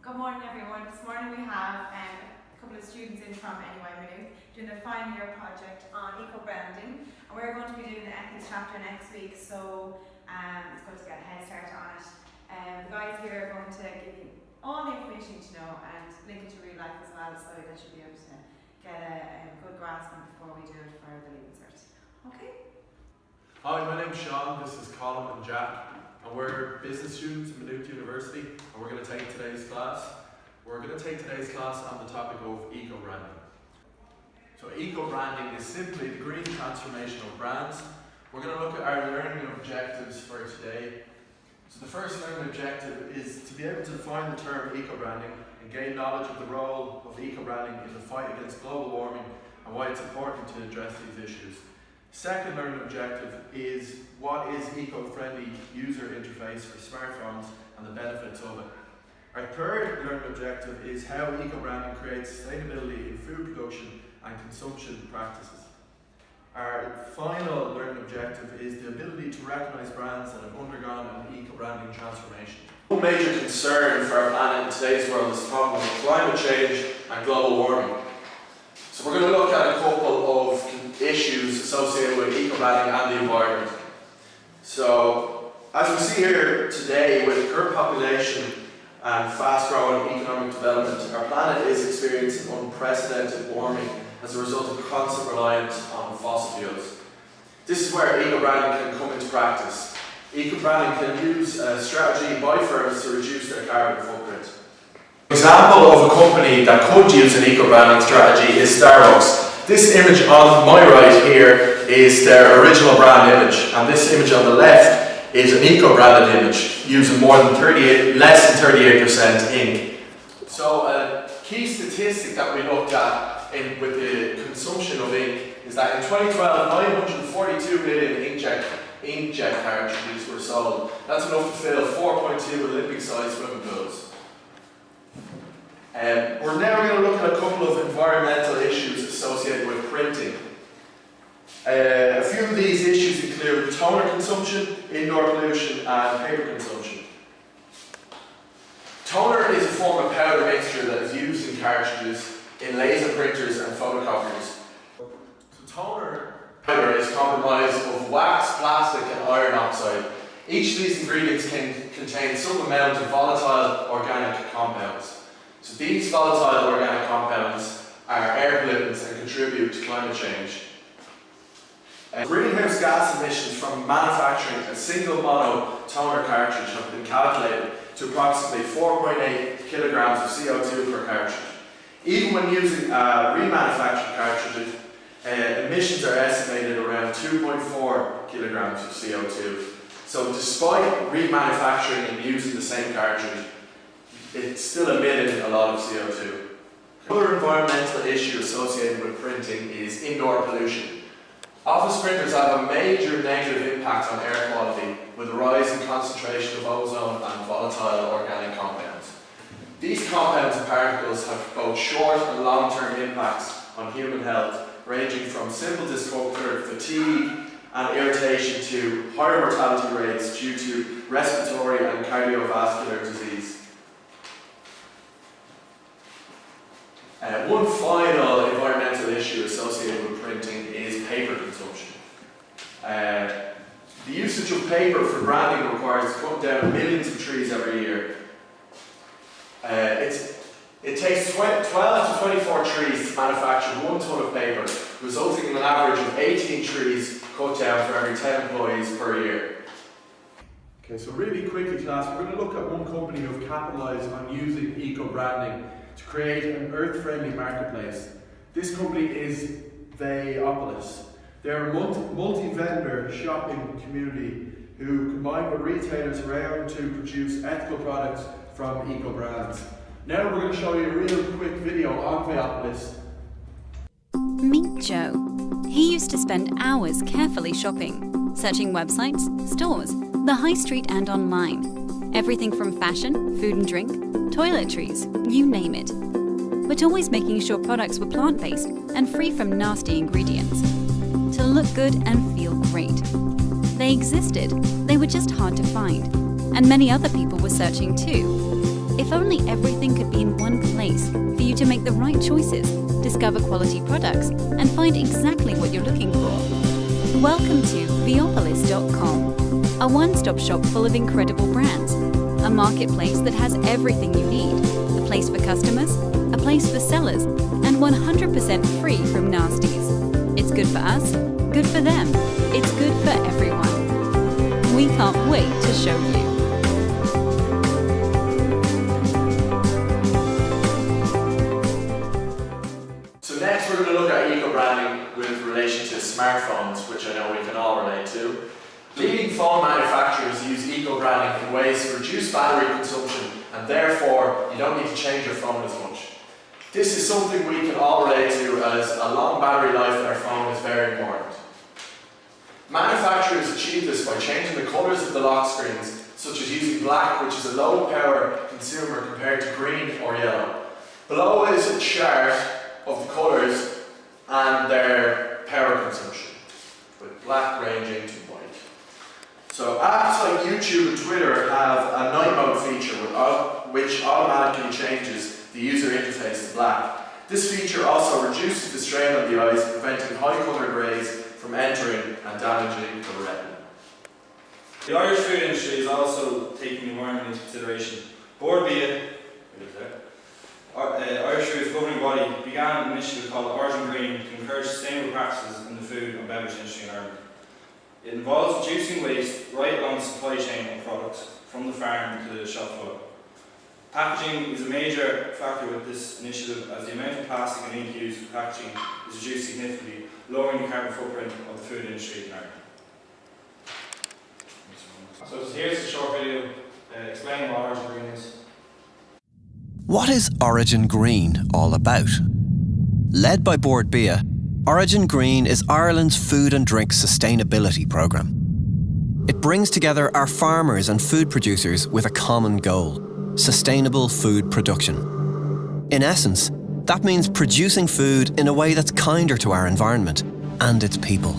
Good morning everyone. This morning we have a couple of students in from MN330 doing their final year project on eco-branding, and we're going to be doing the ethics chapter next week, so it's going to get a head start on it. The guys here are going to give you all the information you need to know and link it to real life as well, so that you'll be able to get a good grasp on before we do it for the leaving cert. Okay? Hi, my name's Sean, this is Colin and Jack, and we're business students at MN330 University, and we're going to take today's class. We're going to take today's class on the topic of eco-branding. So eco-branding is simply the green transformation of brands. We're going to look at our learning objectives for today. So the first learning objective is to be able to define the term eco-branding and gain knowledge of the role of eco-branding in the fight against global warming and why it's important to address these issues. Second learning objective is what is eco-friendly user interface for smartphones and the benefits of it. Our third learning objective is how eco-branding creates sustainability in food production and consumption practices. Our final learning objective is the ability to recognise brands that have undergone an eco-branding transformation. One major concern for our planet in today's world is the problem of climate change and global warming. So we're going to look at a couple of issues associated with eco-branding and the environment. So, as we see here today, with the current population and fast-growing economic development, our planet is experiencing unprecedented warming as a result of constant reliance on fossil fuels. This is where eco-branding can come into practice. Eco-branding can use a strategy by firms to reduce their carbon footprint. An example of a company that could use an eco-branding strategy is Starbucks. This image on my right here is their original brand image, and this image on the left is an eco-branded image using less than 38% ink. So a key statistic that we looked at with the consumption of ink is that in 2012, 942 million inkjet cartridges were sold. That's enough to fill 4.2 Olympic-sized swimming pools. We're now going to look at a couple of environmental issues associated with printing. A few of these issues include toner consumption, indoor pollution, and paper consumption. Toner is a form of powder mixture that is used in cartridges, in laser printers and photocopiers. So toner powder is comprised of wax, plastic and iron oxide. Each of these ingredients can contain some amount of volatile organic compounds. So these volatile organic compounds are air pollutants and contribute to climate change. Greenhouse gas emissions from manufacturing a single mono toner cartridge have been calculated to approximately 4.8 kilograms of CO2 per cartridge. Even when using remanufactured cartridges, emissions are estimated around 2.4 kilograms of CO2. So despite remanufacturing and using the same cartridge, it's still emitting a lot of CO2. Another environmental issue associated with printing is indoor pollution. Office printers have a major negative impact on air quality with a rise in concentration of ozone and volatile organic compounds. These compounds and particles have both short and long-term impacts on human health, ranging from simple discomfort, fatigue and irritation to higher mortality rates due to respiratory and cardiovascular disease. One final environmental issue associated with printing is paper consumption. The usage of paper for branding requires cutting down millions of trees every year. It takes 12 to 24 trees to manufacture 1 ton of paper, resulting in an average of 18 trees cut down for every 10 employees per year. Okay, so really quickly class, we're going to look at one company who have capitalised on using eco-branding to create an earth-friendly marketplace. This company is Vayopolis. They're a multi-vendor shopping community who combine with retailers around to produce ethical products from eco-brands. Now we're going to show you a real quick video on Vayopolis. Meet Joe. He used to spend hours carefully shopping, searching websites, stores, the high street and online. Everything from fashion, food and drink, toiletries, you name it. But always making sure products were plant-based and free from nasty ingredients. To look good and feel great. They existed, they were just hard to find. And many other people were searching too. If only everything could be in one place for you to make the right choices, discover quality products, and find exactly what you're looking for. Welcome to Biopolis.com, a one-stop shop full of incredible brands, a marketplace that has everything you need, a place for customers, a place for sellers, and 100% free from nasties. It's good for us, good for them, it's good for everyone. We can't wait to show you. So next we're going to look at eco-branding with relation to smartphones, which I know we can all relate to. Leading phone manufacturers use eco-branding in ways to reduce battery consumption, and therefore you don't need to change your phone as much. This is something we can all relate to, as a long battery life in our phone is very important. Manufacturers achieve this by changing the colours of the lock screens, such as using black, which is a low power consumer, compared to green or yellow. Below is a chart of the colours and their power consumption, with black ranging to white. So apps like YouTube and Twitter have a night mode feature which automatically changes the user interface to black. This feature also reduces the strain on the eyes, preventing high coloured rays from entering and damaging the retina. The Irish food industry is also taking the environment into consideration. Board Bia, Irish Food's governing body, began an initiative called Origin Green to encourage sustainable practices in the food and beverage industry in Ireland. It involves reducing waste right along the supply chain of products, from the farm to the shop floor. Packaging is a major factor with this initiative, as the amount of plastic and ink used for packaging is reduced significantly, lowering the carbon footprint of the food industry in Ireland. So here's a short video explaining what Origin Green is. What is Origin Green all about? Led by Board Bia, Origin Green is Ireland's food and drink sustainability programme. It brings together our farmers and food producers with a common goal: sustainable food production. In essence, that means producing food in a way that's kinder to our environment and its people.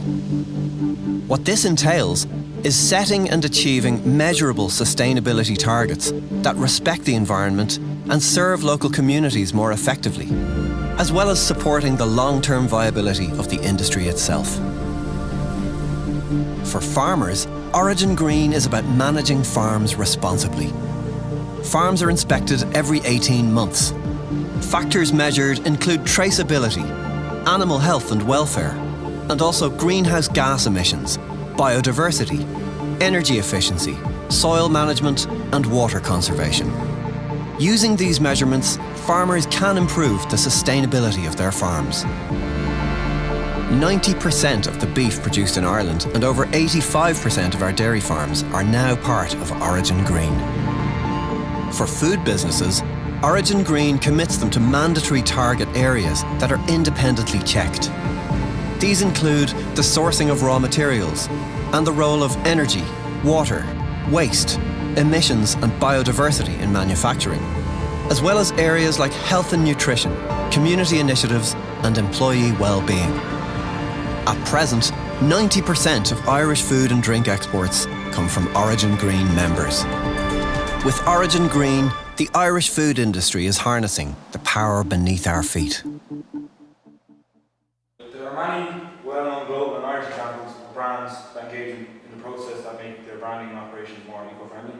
What this entails is setting and achieving measurable sustainability targets that respect the environment and serve local communities more effectively, as well as supporting the long-term viability of the industry itself. For farmers, Origin Green is about managing farms responsibly. Farms are inspected every 18 months. Factors measured include traceability, animal health and welfare, and also greenhouse gas emissions, biodiversity, energy efficiency, soil management, and water conservation. Using these measurements, farmers can improve the sustainability of their farms. 90% of the beef produced in Ireland and over 85% of our dairy farms are now part of Origin Green. For food businesses, Origin Green commits them to mandatory target areas that are independently checked. These include the sourcing of raw materials and the role of energy, water, waste, emissions and biodiversity in manufacturing, as well as areas like health and nutrition, community initiatives and employee well-being. At present, 90% of Irish food and drink exports come from Origin Green members. With Origin Green, the Irish food industry is harnessing the power beneath our feet. There are many well-known global and Irish examples of brands that engage in the process that make their branding operations more eco-friendly.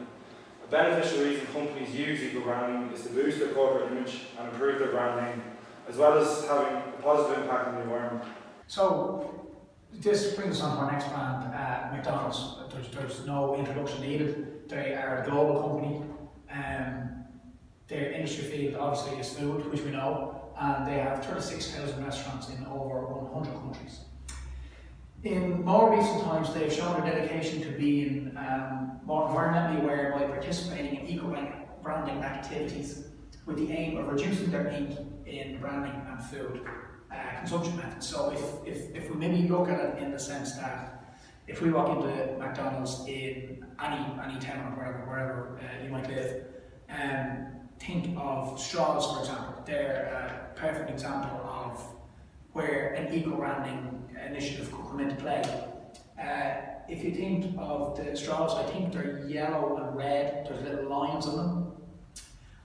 A beneficial reason companies use eco-branding is to boost their corporate image and improve their brand name, as well as having a positive impact on the environment. So this brings us on to our next brand, McDonald's. There's no introduction needed. They are a global company. Their industry field obviously is food, which we know, and they have 36,000 restaurants in over 100 countries. In more recent times, they've shown a dedication to being more environmentally aware by participating in eco-branding activities with the aim of reducing their ink in branding and food consumption methods. So if we maybe look at it in the sense that if we walk into McDonald's in any town or wherever you might live, think of straws, for example. They're a perfect example of where an eco-branding initiative could come into play. If you think of the straws, I think they're yellow and red, there's little lines on them.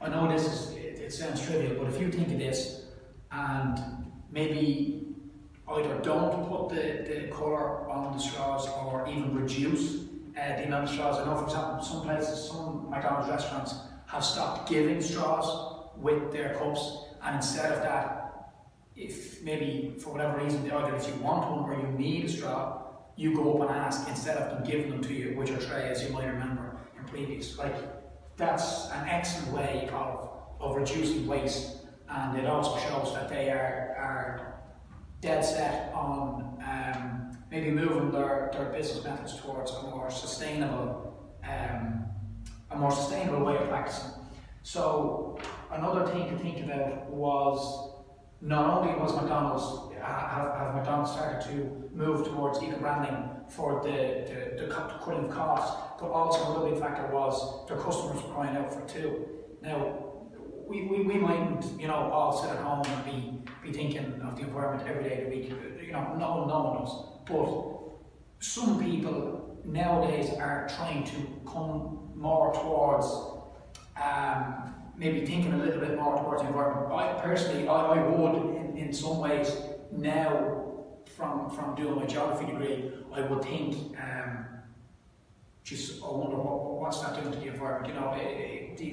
I know it sounds trivial, but if you think of this and maybe either don't put the colour on the straws or even reduce the amount of straws. I know, for example, some places, some McDonald's restaurants have stopped giving straws with their cups, and instead of that, if maybe for whatever reason, either if you want one or you need a straw, you go up and ask instead of them giving them to you with your tray, as you might remember in previous. Like, that's an excellent way of reducing waste, and it also shows that they are dead set on maybe moving their business methods towards a more sustainable way of practicing. So another thing to think about was, not only was have McDonald's started to move towards eco-branding for the cutting of costs, but also another big factor was their customers were crying out for it too. Now, we mightn't, all sit at home and be thinking of the environment every day of the week. No one does. But some people nowadays are trying to come more towards maybe thinking a little bit more towards the environment. I would in some ways now, from doing my geography degree, I would think I wonder what's that doing to the environment.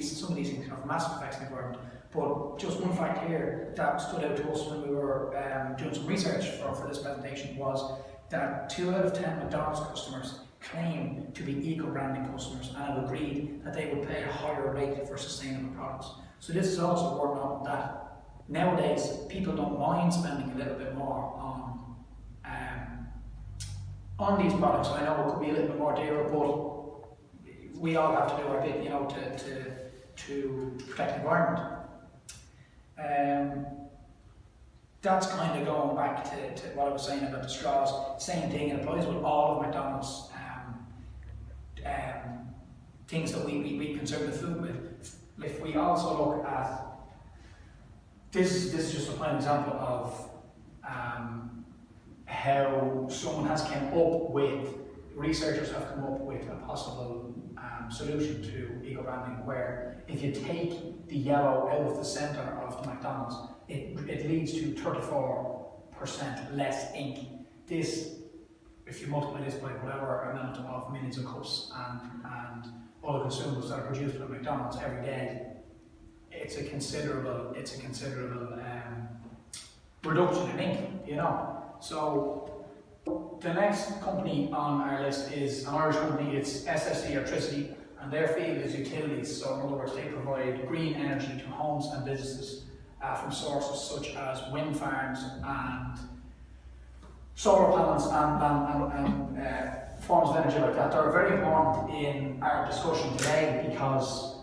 Some of these things have massive effects on the environment. But just one fact here that stood out to us when we were doing some research for this presentation was that 2 out of 10 McDonald's customers claim to be eco-branding customers and have agreed that they would pay a higher rate for sustainable products. So this is also worth noting that nowadays people don't mind spending a little bit more on these products. I know it could be a little bit more dearer, but we all have to do our bit, to protect the environment. That's kind of going back to what I was saying about the straws. Same thing, it applies with all of McDonald's things that we consume the food with. If we also look at this is just a prime example of how someone has researchers have come up with a possible solution to eco-branding, where if you take the yellow out of the centre of the McDonald's, it leads to 34% less ink. This, if you multiply this by whatever amount of millions of cups and other consumables that are produced by McDonald's every day, it's a considerable reduction in ink, So the next company on our list is an Irish company. It's SSE Electricity, and their field is utilities. So in other words, they provide green energy to homes and businesses from sources such as wind farms and solar panels and forms of energy like that. They're very important in our discussion today because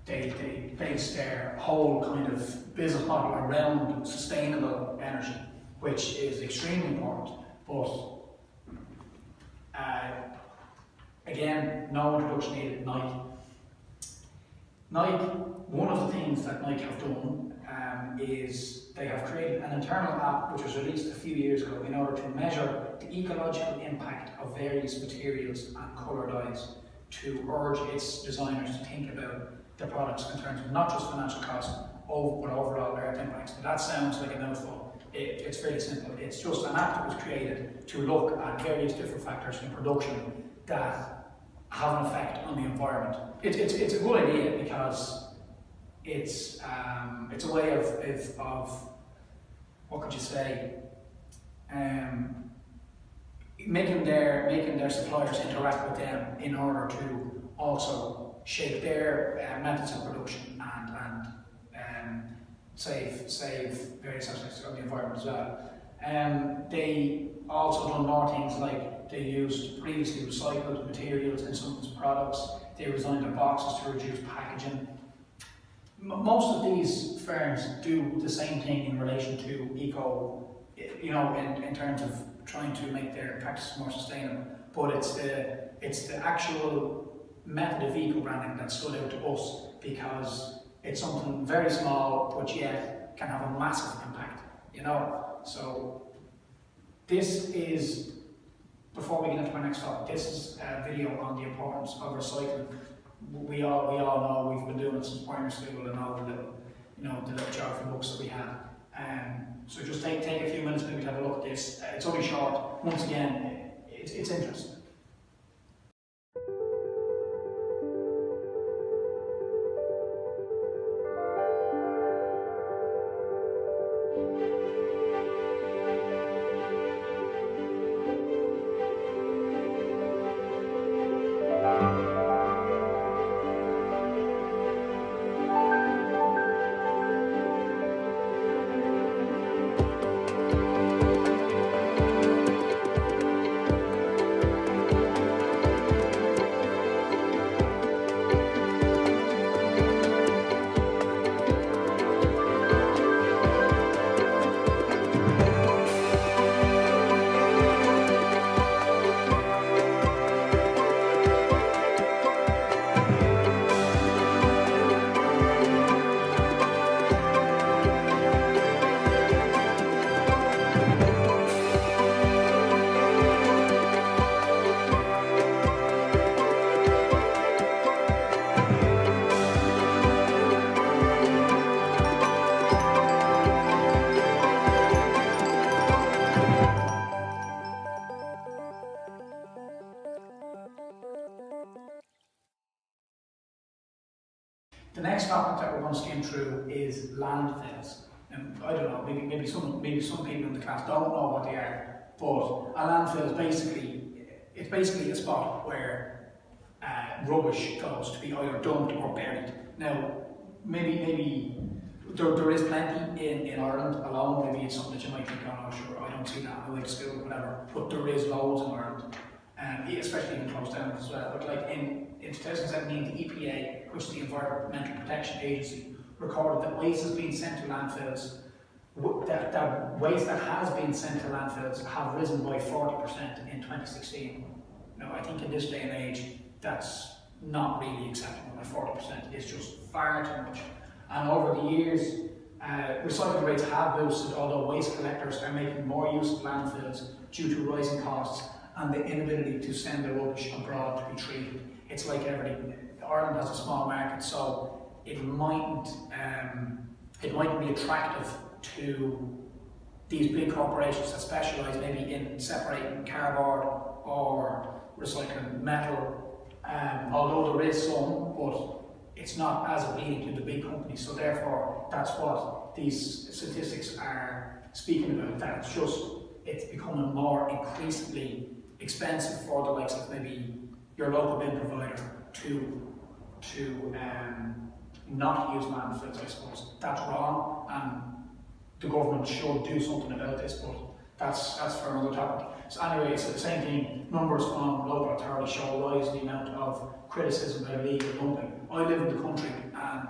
they base their whole kind of business model around sustainable energy, which is extremely important. But again, no introduction needed. Nike, one of the things that Nike have done is they have created an internal app which was released a few years ago in order to measure the ecological impact of various materials and colour dyes, to urge its designers to think about the products in terms of not just financial cost, but overall earth impacts. That sounds like a mouthful. It's very simple. It's just an app that was created to look at various different factors in production that have an effect on the environment. It's a good idea because it's a way of what could you say, making their suppliers interact with them in order to also shape their methods of production and save various aspects of the environment as well. They also done more things, like they used previously recycled materials in some of its products. They designed their boxes to reduce packaging. Most of these firms do the same thing in relation to eco, in terms of trying to make their practices more sustainable. But it's the actual method of eco-branding that stood out to us, because it's something very small, but yet can have a massive impact, So this is, before we get into my next topic, this is a video on the importance of recycling. we all know we've been doing it since primary school and all the little, the little geography books that we had. So just take a few minutes maybe to have a look at this. It's only short. Once again, it's interesting. The next topic that we're going to skim through is landfills. And I don't know, maybe some people in the class don't know what they are, but a landfill is basically a spot where rubbish goes to be either dumped or buried. Now, maybe there is plenty in Ireland alone. Maybe it's something that you might think, oh, sure, I don't see that. I went to school, whatever. But there is loads in Ireland, especially in close down as well. But like in 2017, the EPA, which is the Environmental Protection Agency, recorded that waste has been sent to landfills. That waste that has been sent to landfills have risen by 40% in 2016. Now, I think in this day and age, that's not really acceptable. 40% is just far too much. And over the years, recycling rates have boosted, although waste collectors are making more use of landfills due to rising costs and the inability to send the rubbish abroad to be treated. It's like everything. Ireland has a small market, so it mightn't be attractive to these big corporations that specialise maybe in separating cardboard or recycling metal. Although there is some, but it's not as appealing to the big companies. So therefore, that's what these statistics are speaking about. That it's becoming more increasingly expensive for the likes of maybe your local bin provider to not use landfills. I suppose that's wrong, and the government should do something about this. But that's for another topic. So anyway, it's the same thing. Numbers from local authorities show a rise in the amount of criticism about illegal dumping. I live in the country and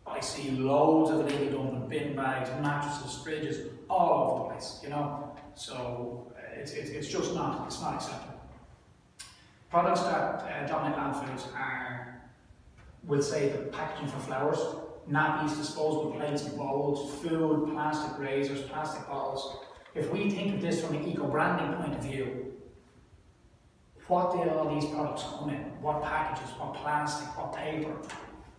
I see loads of illegal dumping, bin bags, mattresses, fridges, all over the place. So it's just not acceptable. Products that dominate landfills are, we'll say, the packaging for flowers, nappies, disposable plates and bowls, food, plastic razors, plastic bottles. If we think of this from an eco-branding point of view, what did all these products come in? What packages, what plastic, what paper?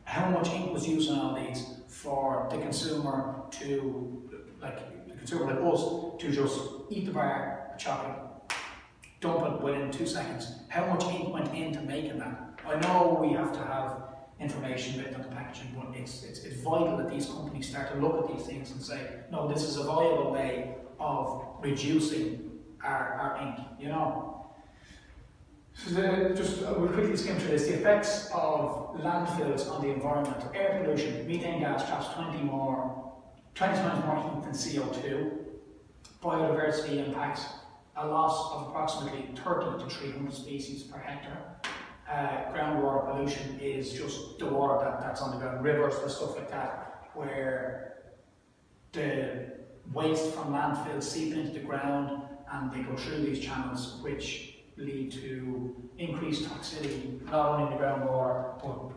How much ink was used on all these for the consumer like us, to just eat the bar of chocolate, dump it within 2 seconds? How much ink went into making that? I know we have to have information written on the packaging, but it's vital that these companies start to look at these things and say, no, this is a viable way of reducing our ink, So we'll quickly skim through this. The effects of landfills on the environment: air pollution, methane gas traps 20 times more heat than CO2. Biodiversity impacts: a loss of approximately 30 to 300 species per hectare. Groundwater pollution is just the water that's on the ground, rivers and stuff like that, where the waste from landfills seep into the ground and they go through these channels, which lead to increased toxicity, not only in the groundwater, but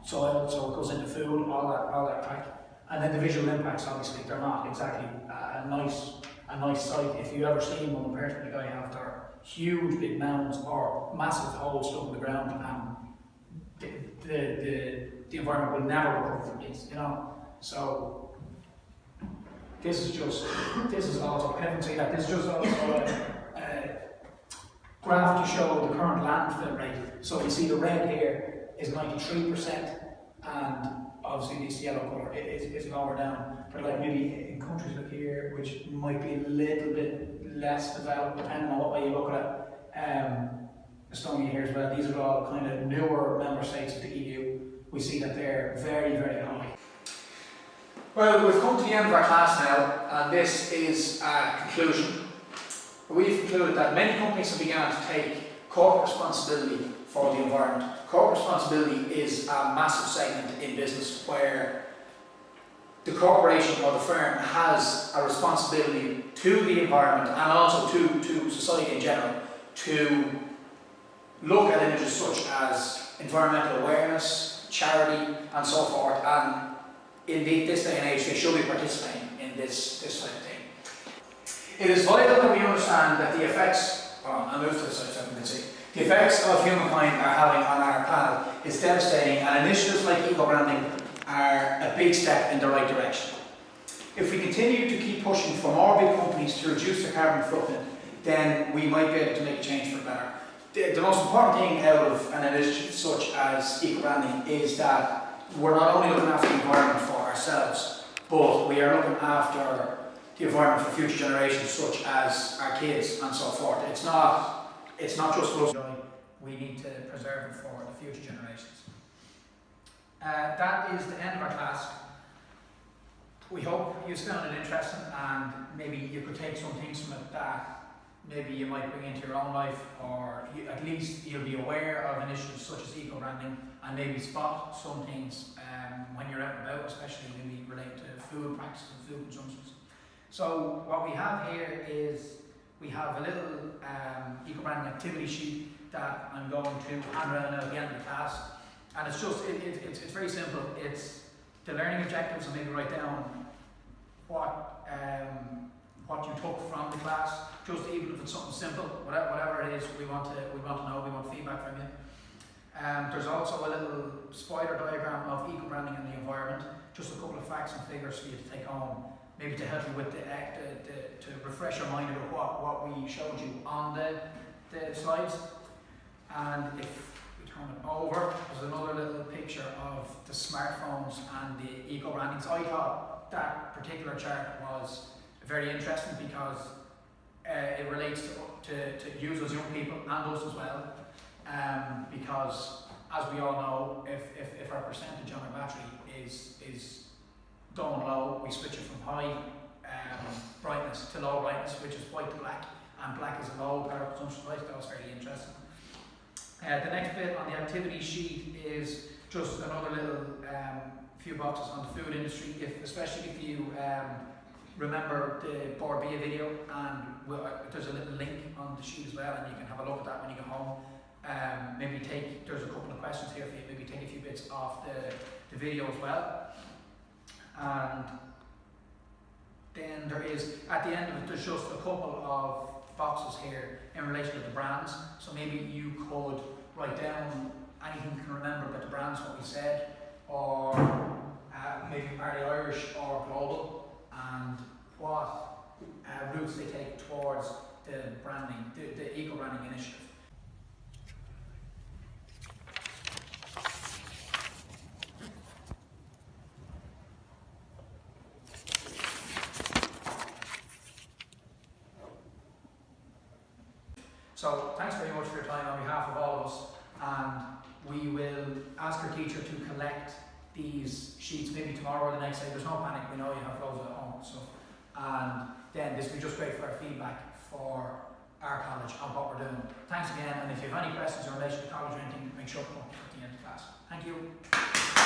soil, so it goes into food, all that crack. And then the visual impacts, obviously, they're not exactly a nice sight. If you ever seen one, personally, I have, they're huge big mounds or massive holes stuck in the ground, and the environment will never recover from these, you know. So this is also, I haven't seen that, this is just also a graph to show the current landfill rate. So you see the red here is 93%, and obviously this yellow colour is lower down. But like maybe in countries like here, which might be a little bit less developed, depending on what way you look at it, Estonia here as well, these are all kind of newer member states of the EU. We see that they're very, very high. Well, we've come to the end of our class now, and this is a conclusion. We've concluded that many companies have begun to take corporate responsibility for the environment. Corporate responsibility is a massive segment in business where the corporation or the firm has a responsibility to the environment and also to society in general to look at images such as environmental awareness, charity and so forth, and in this day and age they should be participating in this type of thing. It is vital that we understand that the effects, I'll move to the side so you can see, the effects of humankind are having on our planet is devastating, and initiatives like eco-branding are a big step in the right direction. If we continue to keep pushing for more big companies to reduce their carbon footprint, then we might be able to make a change for the better. The most important thing out of an initiative such as eco-branding is that we're not only looking after the environment for ourselves, but we are looking after the environment for future generations such as our kids and so forth. It's not just for us. We need to preserve it for the future generations. That is the end of our class. We hope you found it interesting, and maybe you could take some things from it that maybe you might bring into your own life, or at least you'll be aware of initiatives such as eco-branding and maybe spot some things when you're out and about, especially maybe related to food practices and food consumptions. So what we have here is we have a little eco-branding activity sheet that I'm going to hand around at the end of the class, and it's just it's very simple. It's the learning objectives, and maybe write down what you took from the class, just even if it's something simple, whatever it is, we want to know, we want feedback from you. There's also a little spider diagram of eco-branding and the environment, just a couple of facts and figures for you to take home, maybe to help you with to refresh your mind about what we showed you on the slides. And if we turn it over, there's another little picture of the smartphones and the eco-brandings. I thought that particular chart was very interesting because it relates to users, young people, and us as well. Because as we all know, if our percentage on our battery is going low, we switch it from high brightness to low brightness, which is white to black, and black is a low power consumption light. That was very interesting. The next bit on the activity sheet is just another little few boxes on the food industry, especially if you remember the Board B video, and there's a little link on the sheet as well, and you can have a look at that when you get home. There's a couple of questions here for you, maybe take a few bits off the video as well. And then there is, at the end of it, there's just a couple of boxes here in relation to the brands. So maybe you could write down anything you can remember about the brands, what we said, or maybe are they Irish or global, and what routes they take towards the branding, the eco-branding initiative. So thanks very much for your time on behalf of all of us, and we will ask our teacher to collect these sheets maybe tomorrow or the next day. There's no panic, we know you have loads at home, so, and then this will be just great for our feedback for our college on what we're doing. Thanks again, and if you have any questions in relation to college or anything, make sure to come up at the end of class. Thank you.